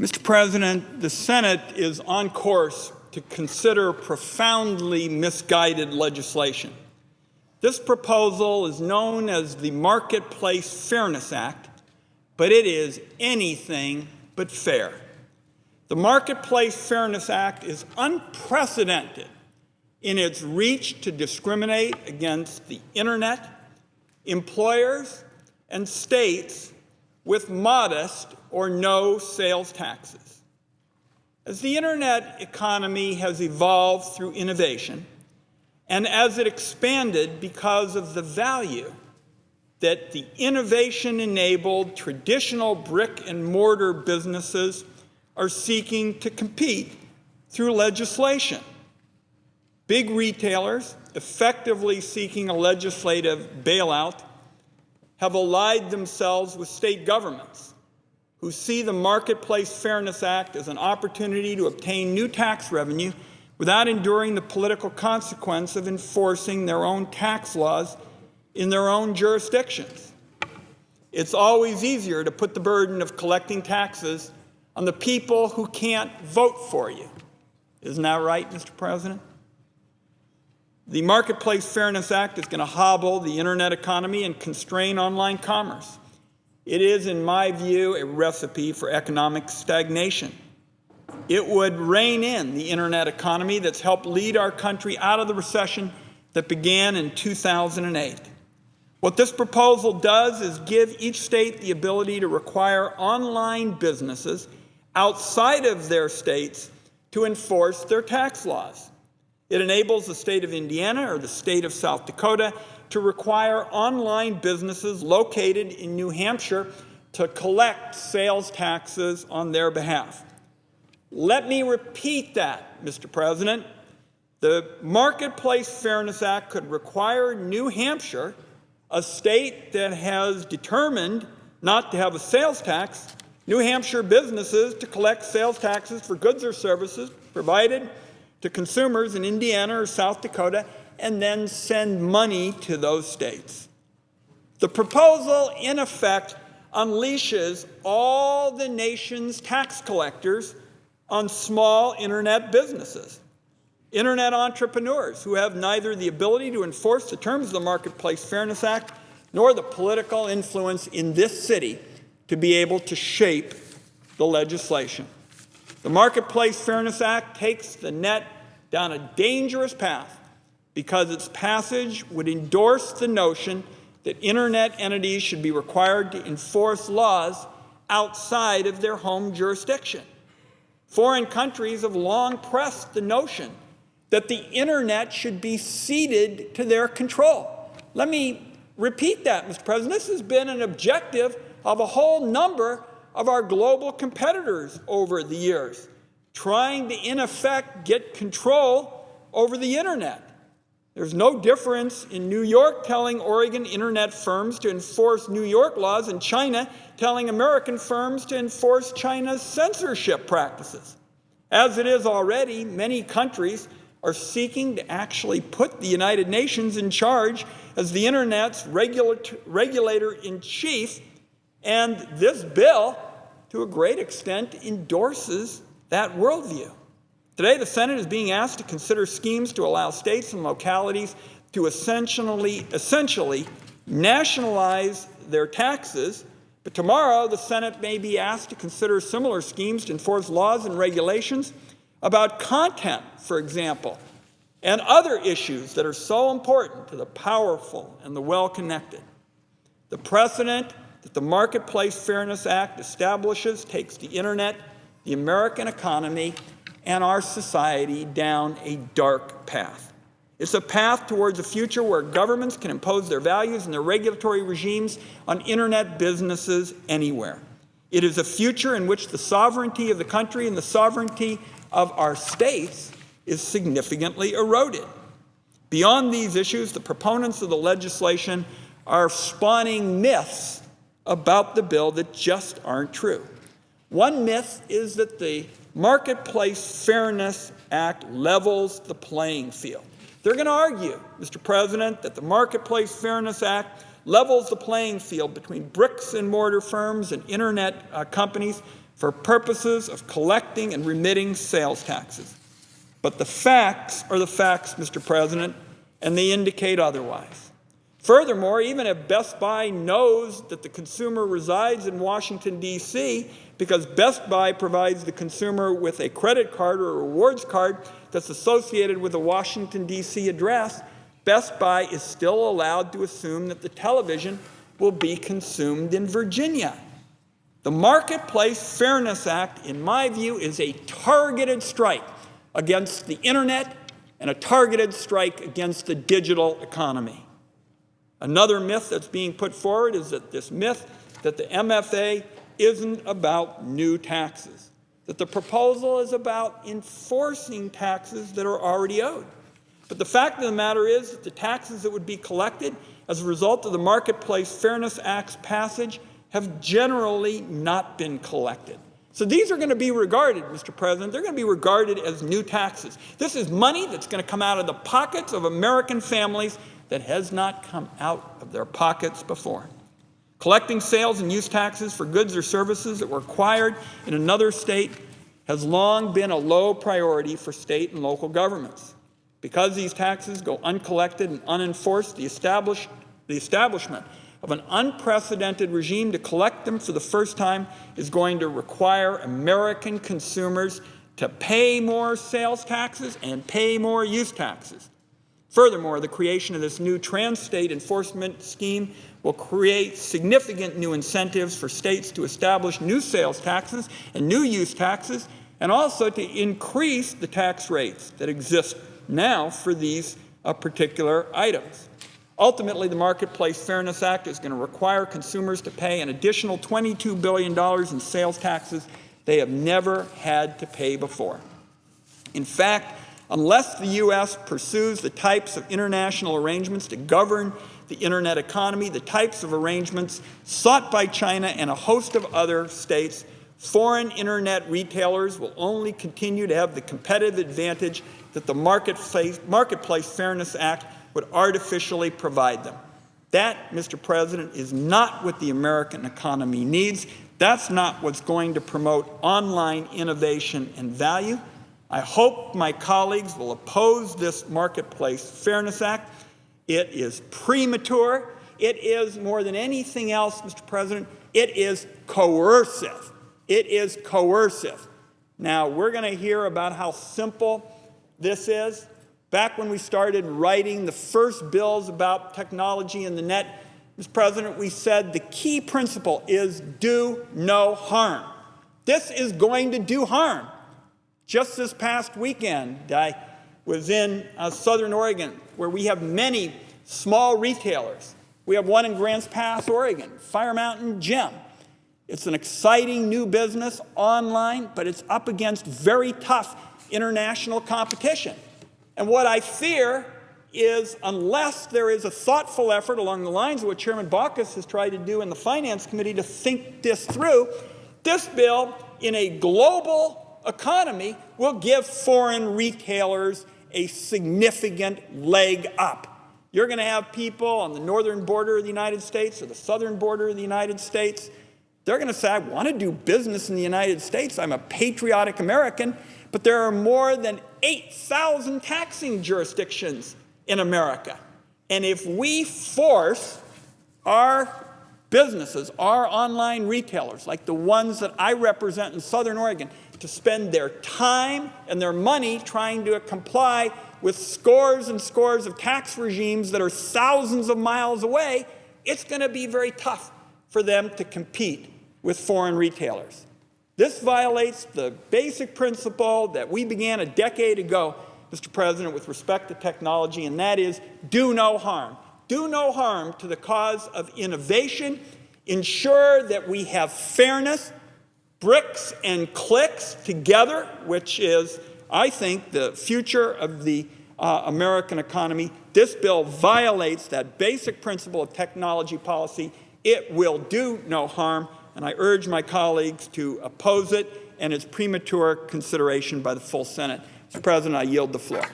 Mr. President, the Senate is on course to consider profoundly misguided legislation. This proposal is known as the Marketplace Fairness Act, but it is anything but fair. The Marketplace Fairness Act is unprecedented in its reach to discriminate against the Internet, employers, and states with modest or no sales taxes. As the Internet economy has evolved through innovation, and as it expanded because of the value that the innovation-enabled traditional brick-and-mortar businesses are seeking to compete through legislation. Big retailers, effectively seeking a legislative bailout, have allied themselves with state governments who see the Marketplace Fairness Act as an opportunity to obtain new tax revenue without enduring the political consequence of enforcing their own tax laws in their own jurisdictions. It's always easier to put the burden of collecting taxes on the people who can't vote for you. Isn't that right, Mr. President? The Marketplace Fairness Act is going to hobble the Internet economy and constrain online commerce. It is, in my view, a recipe for economic stagnation. It would rein in the Internet economy that's helped lead our country out of the recession that began in 2008. What this proposal does is give each state the ability to require online businesses outside of their states to enforce their tax laws. It enables the state of Indiana or the state of South Dakota to require online businesses located in New Hampshire to collect sales taxes on their behalf. Let me repeat that, Mr. President. The Marketplace Fairness Act could require New Hampshire, a state that has determined not to have a sales tax, New Hampshire businesses to collect sales taxes for goods or services provided to consumers in Indiana or South Dakota and then send money to those states. The proposal, in effect, unleashes all the nation's tax collectors on small Internet businesses, Internet entrepreneurs who have neither the ability to enforce the terms of the Marketplace Fairness Act nor the political influence in this city to be able to shape the legislation. The Marketplace Fairness Act takes the net down a dangerous path because its passage would endorse the notion that Internet entities should be required to enforce laws outside of their home jurisdiction. Foreign countries have long pressed the notion that the Internet should be ceded to their control. Let me repeat that, Mr. President. This has been an objective of a whole number of our global competitors over the years, trying to, in effect, get control over the Internet. There's no difference in New York telling Oregon Internet firms to enforce New York laws and China telling American firms to enforce China's censorship practices. As it is already, many countries are seeking to actually put the United Nations in charge as the Internet's regulator-in-chief, and this bill, to a great extent, endorses that worldview. Today, the Senate is being asked to consider schemes to allow states and localities to essentially nationalize their taxes, but tomorrow the Senate may be asked to consider similar schemes to enforce laws and regulations about content, for example, and other issues that are so important to the powerful and the well-connected. The precedent that the Marketplace Fairness Act establishes takes the Internet, the American economy, and our society down a dark path. It's a path towards a future where governments can impose their values and their regulatory regimes on Internet businesses anywhere. It is a future in which the sovereignty of the country and the sovereignty of our states is significantly eroded. Beyond these issues, the proponents of the legislation are spawning myths about the bill that just aren't true. One myth is that the Marketplace Fairness Act levels the playing field. They're going to argue, Mr. President, that the Marketplace Fairness Act levels the playing field between bricks and mortar firms and Internet companies for purposes of collecting and remitting sales taxes. But the facts are the facts, Mr. President, and they indicate otherwise. Furthermore, even if Best Buy knows that the consumer resides in Washington, D.C., because Best Buy provides the consumer with a credit card or a rewards card that's associated with a Washington, D.C. address, Best Buy is still allowed to assume that the television will be consumed in Virginia. The Marketplace Fairness Act, in my view, is a targeted strike against the internet and a targeted strike against the digital economy. Another myth that's being put forward is that this myth that the MFA isn't about new taxes, that the proposal is about enforcing taxes that are already owed. But the fact of the matter is that the taxes that would be collected as a result of the Marketplace Fairness Act's passage have generally not been collected. So these are going to be regarded, Mr. President, they're going to be regarded as new taxes. This is money that's going to come out of the pockets of American families that has not come out of their pockets before. Collecting sales and use taxes for goods or services that were acquired in another state has long been a low priority for state and local governments. Because these taxes go uncollected and unenforced, the establishment of an unprecedented regime to collect them for the first time is going to require American consumers to pay more sales taxes and pay more use taxes. Furthermore, the creation of this new trans-state enforcement scheme will create significant new incentives for states to establish new sales taxes and new use taxes, and also to increase the tax rates that exist now for these particular items. Ultimately, the Marketplace Fairness Act is going to require consumers to pay an additional $22 billion in sales taxes they have never had to pay before. In fact, unless the U.S. pursues the types of international arrangements to govern the internet economy, the types of arrangements sought by China and a host of other states, foreign internet retailers will only continue to have the competitive advantage that the Marketplace Fairness Act would artificially provide them. That, Mr. President, is not what the American economy needs. That's not what's going to promote online innovation and value. I hope my colleagues will oppose this Marketplace Fairness Act. It is premature. It is, more than anything else, Mr. President, it is coercive. It is coercive. Now, we're going to hear about how simple this is. Back when we started writing the first bills about technology and the net, Mr. President, we said the key principle is do no harm. This is going to do harm. Just this past weekend, I was in Southern Oregon, where we have many small retailers. We have one in Grants Pass, Oregon, Fire Mountain Gym. It's an exciting new business online, but it's up against very tough international competition. And what I fear is, unless there is a thoughtful effort along the lines of what Chairman Baucus has tried to do in the Finance Committee to think this through, this bill in a global economy will give foreign retailers a significant leg up. You're going to have people on the northern border of the United States or the southern border of the United States. They're going to say, I want to do business in the United States. I'm a patriotic American. But there are more than 8,000 taxing jurisdictions in America. And if we force our businesses, our online retailers, like the ones that I represent in Southern Oregon, to spend their time and their money trying to comply with scores and scores of tax regimes that are thousands of miles away, it's going to be very tough for them to compete with foreign retailers. This violates the basic principle that we began a decade ago, Mr. President, with respect to technology, and that is do no harm. Do no harm to the cause of innovation. Ensure that we have fairness, bricks and clicks together, which is, I think, the future of the American economy. This bill violates that basic principle of technology policy. It will do no harm, and I urge my colleagues to oppose it and its premature consideration by the full Senate. Mr. President, I yield the floor.